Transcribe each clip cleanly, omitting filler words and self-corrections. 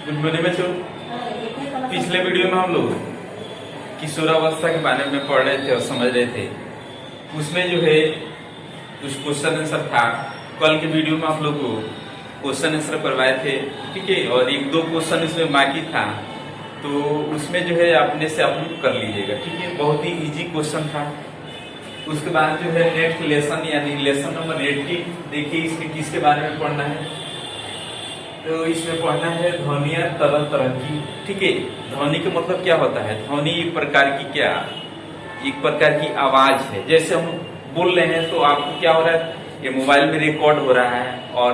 Good morning बच्चों। पिछले video में हम लोग किशोरावस्था के बारे में पढ़ रहे थे और समझ रहे थे। उसमें जो है कुछ क्वेश्चन आंसर था। कल के वीडियो में आप लोग को क्वेश्चन आंसर करवाए थे, ठीक है, और एक दो क्वेश्चन इसमें बाकी था, तो उसमें जो है अपने से आप लोग कर लीजिएगा, ठीक है। बहुत ही इजी क्वेश्चन था। उसके बाद जो है नेक्स्ट लेसन यानी लेसन नंबर 18 देखिए, इसमें किसके बारे में पढ़ना है। तो इसमें पढ़ना है ध्वनियां तरह तरह की, ठीक है। ध्वनि का मतलब क्या होता है? ध्वनि एक प्रकार की क्या, एक प्रकार की आवाज है। जैसे हम बोल रहे हैं तो आपको क्या हो रहा है, ये मोबाइल में रिकॉर्ड हो रहा है, और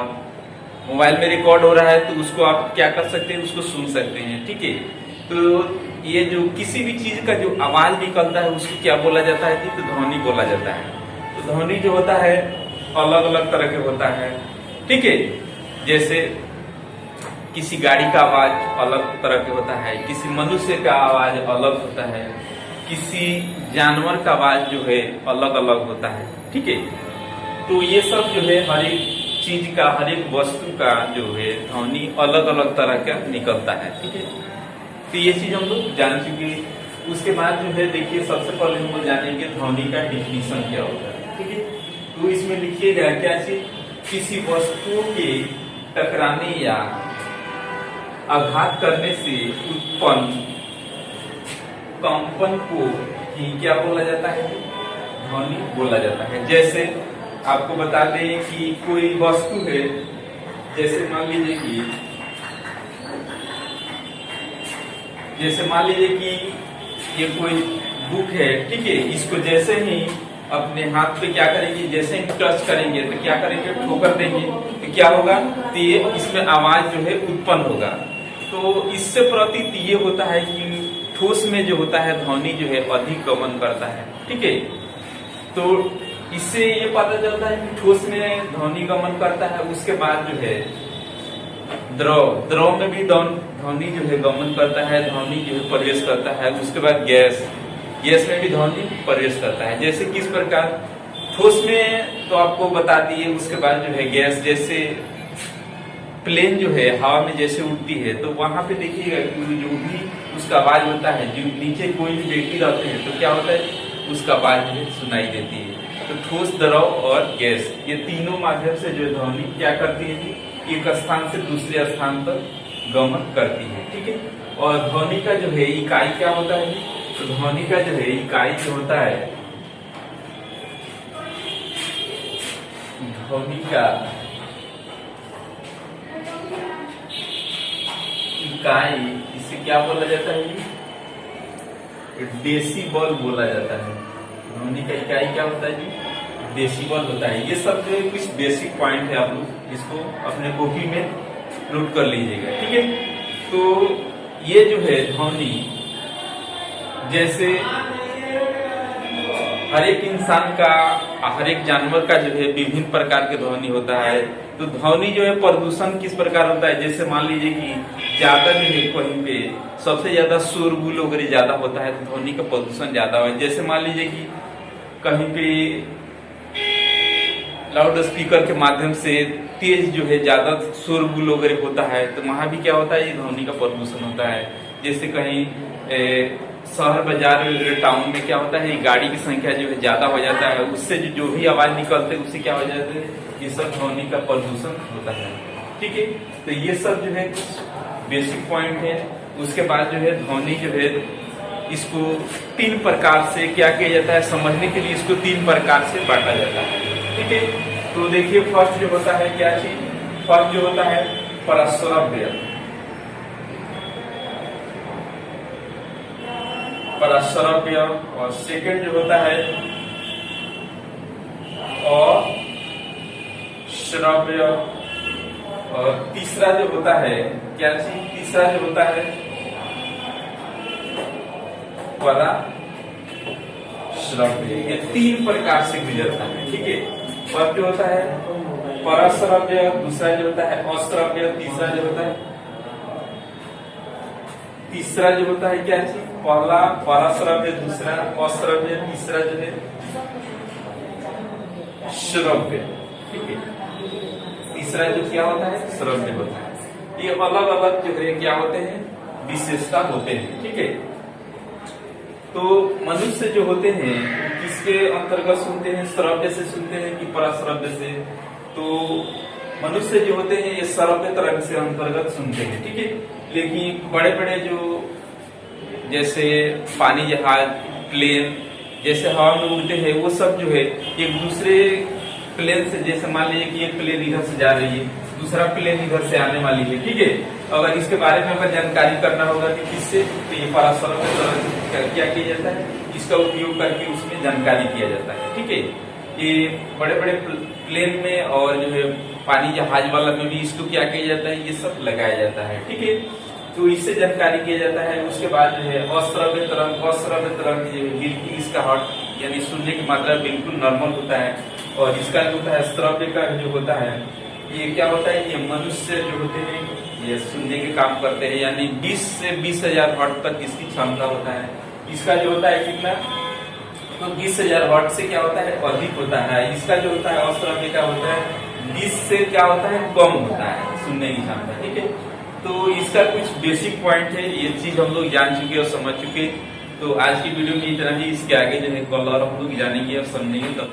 मोबाइल में रिकॉर्ड हो रहा है तो उसको आप क्या कर सकते हैं, उसको सुन सकते हैं, ठीक है। तो ये जो किसी भी चीज का जो आवाज निकलता है उसको क्या बोला जाता है कि तो ध्वनि बोला जाता है। तो ध्वनि जो होता है अलग अलग तरह के होता है, ठीक है। जैसे किसी गाड़ी का आवाज अलग तरह के होता है, किसी मनुष्य का आवाज अलग होता है, किसी जानवर का आवाज जो है अलग अलग होता है, ठीक है। तो ये सब जो है हर एक चीज का, हर एक वस्तु का जो है ध्वनि अलग अलग तरह का निकलता है, ठीक है। तो ये चीज हम लोग जान चुके। उसके बाद जो है देखिए, सबसे पहले हम लोग जानेंगे ध्वनि का डिफिनीशन क्या होता है, ठीक है। तो इसमें लिखिएगा क्या चीज, किसी वस्तु के टकराने या आघात करने से उत्पन्न कंपन को ही क्या बोला जाता है, ध्वनि बोला जाता है। जैसे आपको बता दें कि कोई वस्तु है, जैसे मान लीजिए कि ये कोई बुक है, ठीक है। इसको जैसे ही अपने हाथ पे क्या करेंगे, जैसे ही टच करेंगे तो क्या करेंगे, ठोकर देंगे, तो क्या होगा, तो ये इसमें आवाज जो है उत्पन्न होगा। तो इससे प्रतीत ये होता है कि ठोस में जो होता है ध्वनि जो है अधिक गमन करता है, ठीक है। तो इससे ये पता चलता है कि ठोस में ध्वनि गमन करता है। उसके बाद जो है द्रव में भी ध्वनि जो है गमन करता है, ध्वनि जो है प्रवेश करता है। उसके बाद गैस में भी ध्वनि प्रवेश करता है। जैसे किस प्रकार, ठोस में तो आपको बता दिए। उसके बाद जो है गैस, जैसे प्लेन जो है हवा में जैसे उड़ती है, तो वहां पे देखिएगा जो भी उसका आवाज होता है, जो नीचे कोई भी व्यक्ति रहते हैं तो क्या होता है, उसका आवाज जो है सुनाई देती है। तो ठोस, द्रव और गैस, ये तीनों माध्यम से जो ध्वनि क्या करती है जी, एक स्थान से दूसरे स्थान पर गमन करती है, ठीक है। और ध्वनि का जो है इकाई क्या होता है, तो ध्वनि का जो है इकाई जो होता है, ध्वनि का इकाई, इसे क्या बोला जाता है, डेसिबल बोला जाता है। ध्वनि का इकाई क्या होता है जी, डेसिबल होता है। ये सब जो है कुछ बेसिक पॉइंट है, आप लोग इसको अपने कॉपी में नोट कर लीजिएगा, ठीक है। तो ये जो है ध्वनि, जैसे हर एक इंसान का, हर एक जानवर का जो है विभिन्न प्रकार के ध्वनि होता है। तो ध्वनि जो है प्रदूषण किस प्रकार होता है, जैसे मान लीजिए कि ज्यादा जो है कहीं पे सबसे ज्यादा शोरगुल वगैरह ज्यादा होता है तो ध्वनि का प्रदूषण ज्यादा है। जैसे मान लीजिए कि कहीं पे लाउड स्पीकर के माध्यम से तेज जो है ज्यादा शोरगुल वगैरह होता है, तो वहां भी क्या होता है, ये ध्वनि का प्रदूषण होता है। जैसे कहीं शहर बाजार टाउन में क्या होता है, गाड़ी की संख्या जो है ज्यादा हो जाता है, उससे जो भी आवाज निकलते है उससे क्या हो जाता है, ये सब ध्वनि का प्रदूषण होता है, ठीक है। तो ये सब जो है बेसिक पॉइंट है। उसके बाद जो है ध्वनि जो है इसको तीन प्रकार से क्या किया जाता है, समझने के लिए इसको तीन प्रकार से बांटा जाता है, ठीक है। तो देखिए, फर्स्ट जो होता है क्या चीज, फर्स्ट जो होता है परश्रव्य, परश्रव्य, और सेकंड जो होता है अश्रव्य, और तीसरा जो होता है क्या चीज, तीसरा जो होता है पराश्रव्य। ये तीन प्रकार से गुजरता है, ठीक है। फर्स्ट जो होता है परश्रव्य, दूसरा जो होता है अश्रव्य, तीसरा जो होता है क्या चीज, पहला परश्रव्य, दूसरा अश्रव्य, तीसरा जो है श्रव्य, ठीक है। तीसरा जो क्या होता है, श्रव्य होता है। ये अलग अलग जो है क्या होते हैं, विशेषता होते हैं। ठीक है, तो मनुष्य जो होते हैं किसके अंतर्गत सुनते हैं, श्रव्य से सुनते हैं कि पराश्रव्य से? तो मनुष्य जो होते हैं ये श्रव्य तरंग से अंतर्गत सुनते हैं। ठीक है, लेकिन बड़े बड़े जो जैसे पानी जहाज, प्लेन जैसे हवा में उड़ते हैं, वो सब जो है एक दूसरे प्लेन से, जैसे मान लीजिए कि एक प्लेन इधर से जा रही है, दूसरा प्लेन इधर से आने वाली है। ठीक है, अगर इसके बारे में अगर जानकारी करना होगा कि किससे, तो ये पराश्रव्य तरंग क्या किया जाता है, इसका उपयोग करके उसमें जानकारी किया जाता है। ठीक है, ये बड़े बड़े प्लेन में और जो है पानी जहाज वाला में भी इसको क्या किया जाता है, ये सब लगाया जाता है। ठीक है, तो इससे जानकारी किया जाता है। उसके बाद जो है अश्रव्य तरंग, अश्रव्य तरंग जो है बिल्कुल इसका हॉट यानी सुनने की मात्रा बिल्कुल नॉर्मल होता है, और इसका जो होता है श्रव्य का जो होता है ये क्या होता है, ये मनुष्य जो होते हैं ये सुनने के काम करते हैं, यानी 20 से 20,000 वाट तक इसकी क्षमता होता है। इसका जो होता है कितना, तो 20,000 वाट से क्या होता है, अधिक होता है। इसका जो होता है अश्रव्य का होता है 20 से क्या होता है, कम होता है सुनने की क्षमता। ठीक है, तो इसका कुछ बेसिक पॉइंट है, ये चीज हम लोग जान चुके और समझ चुके। तो आज की वीडियो में इतना ही, इसके आगे जो है कल और हम लोग जानेंगे और समझेंगे। तब